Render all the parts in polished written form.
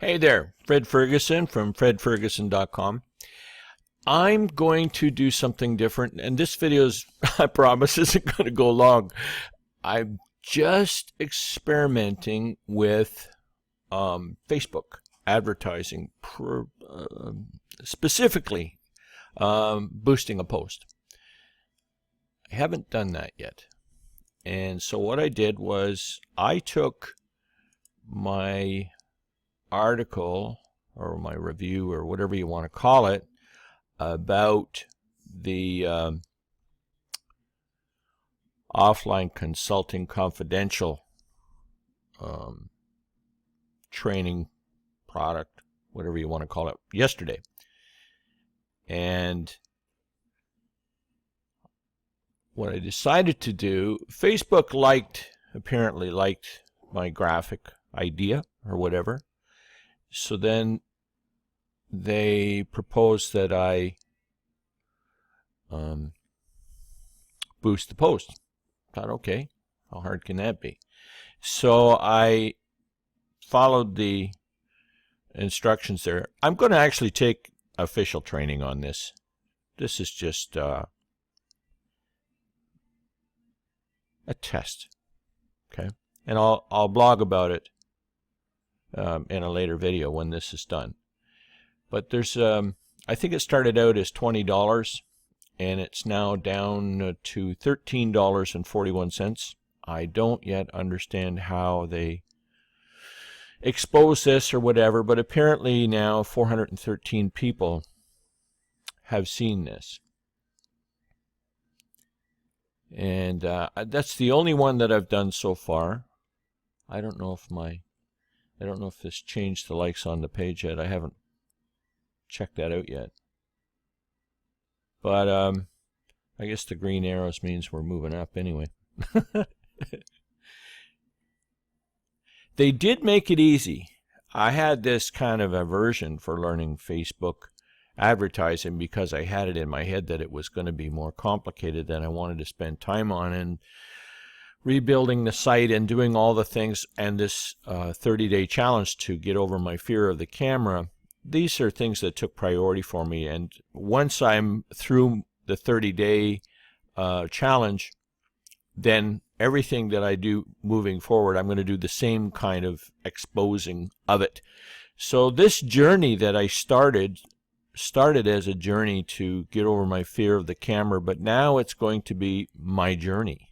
Hey there, Fred Ferguson from fredferguson.com. I'm going to do something different, and this video is, I promise, isn't going to go long. I'm just experimenting with Facebook advertising, specifically boosting a post. I haven't done that yet. And so what I did was I took my article or my review or whatever you want to call it about the offline consulting confidential training product, whatever you want to call it, yesterday. And what I decided to do, Facebook apparently liked my graphic idea or whatever. So then they proposed that I boost the post. I thought, okay, how hard can that be? So I followed the instructions there. I'm going to actually take official training on this. This is just a test, okay? And I'll blog about it in a later video when this is done. But there's, I think it started out as $20, and it's now down to $13.41. I don't yet understand how they expose this or whatever, but apparently now 413 people have seen this. And that's the only one that I've done so far. I don't know if this changed the likes on the page yet. I haven't checked that out yet. But I guess the green arrows means we're moving up anyway. They did make it easy. I had this kind of aversion for learning Facebook advertising because I had it in my head that it was going to be more complicated than I wanted to spend time on, and rebuilding the site and doing all the things, and this 30-day challenge to get over my fear of the camera. These are things that took priority for me, and once I'm through the 30-day challenge, then everything that I do moving forward, I'm going to do the same kind of exposing of it. So this journey that I started as a journey to get over my fear of the camera, but now it's going to be my journey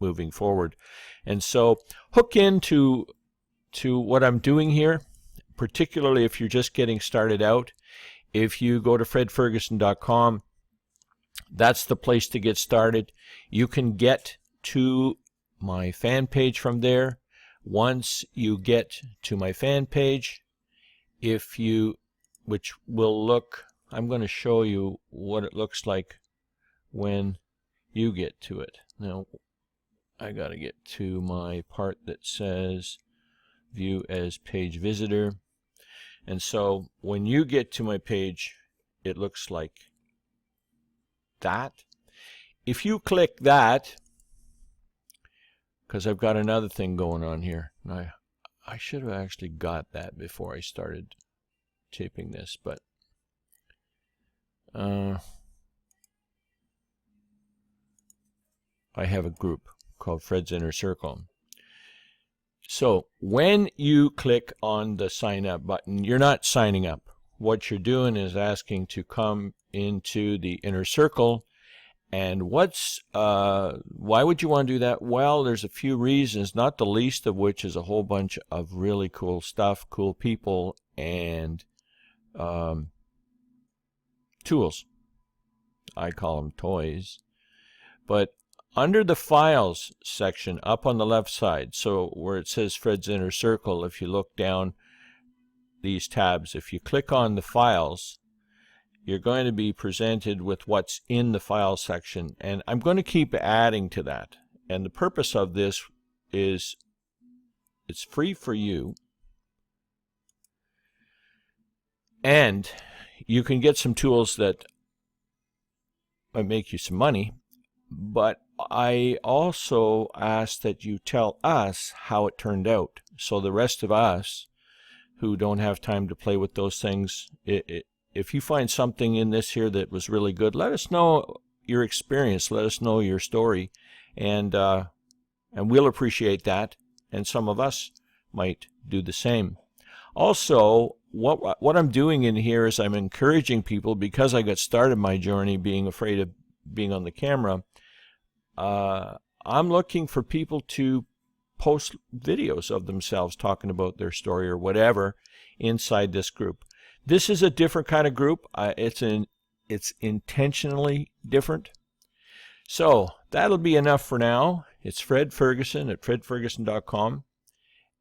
moving forward. And so hook into what I'm doing here, particularly if you're just getting started out. If you go to fredferguson.com, that's the place to get started. You can get to my fan page from there. Once you get to my fan page, which will look, I'm going to show you what it looks like when you get to it. Now, I got to get to my part that says view as page visitor. And so when you get to my page, it looks like that. If you click that, because I've got another thing going on here. I should have actually got that before I started taping this, but I have a group called Fred's Inner Circle. So when you click on the sign up button, you're not signing up. What you're doing is asking to come into the inner circle. And why would you want to do that? Well, there's a few reasons, not the least of which is a whole bunch of really cool stuff, cool people, and tools. I call them toys. But under the files section up on the left side, so where it says Fred's Inner Circle, if you look down these tabs, if you click on the files, you're going to be presented with what's in the file section, and I'm going to keep adding to that. And the purpose of this is it's free for you, and you can get some tools that might make you some money, but I also ask that you tell us how it turned out, so the rest of us who don't have time to play with those things. If you find something in this here that was really good, let us know your experience. Let us know your story, and we'll appreciate that. And some of us might do the same. Also, what I'm doing in here is I'm encouraging people, because I got started my journey being afraid of being on the camera. I'm looking for people to post videos of themselves talking about their story or whatever inside this group. This is a different kind of group. It's intentionally different. So that'll be enough for now. It's Fred Ferguson at fredferguson.com.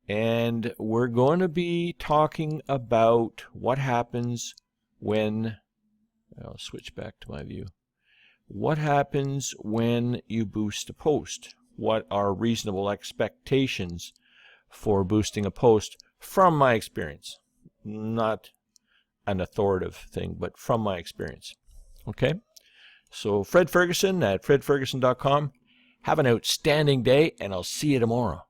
And we're going to be talking about what happens when, I'll switch back to my view. What happens when you boost a post? What are reasonable expectations for boosting a post from my experience? Not an authoritative thing, but from my experience. Okay? So Fred Ferguson at fredferguson.com. Have an outstanding day, and I'll see you tomorrow.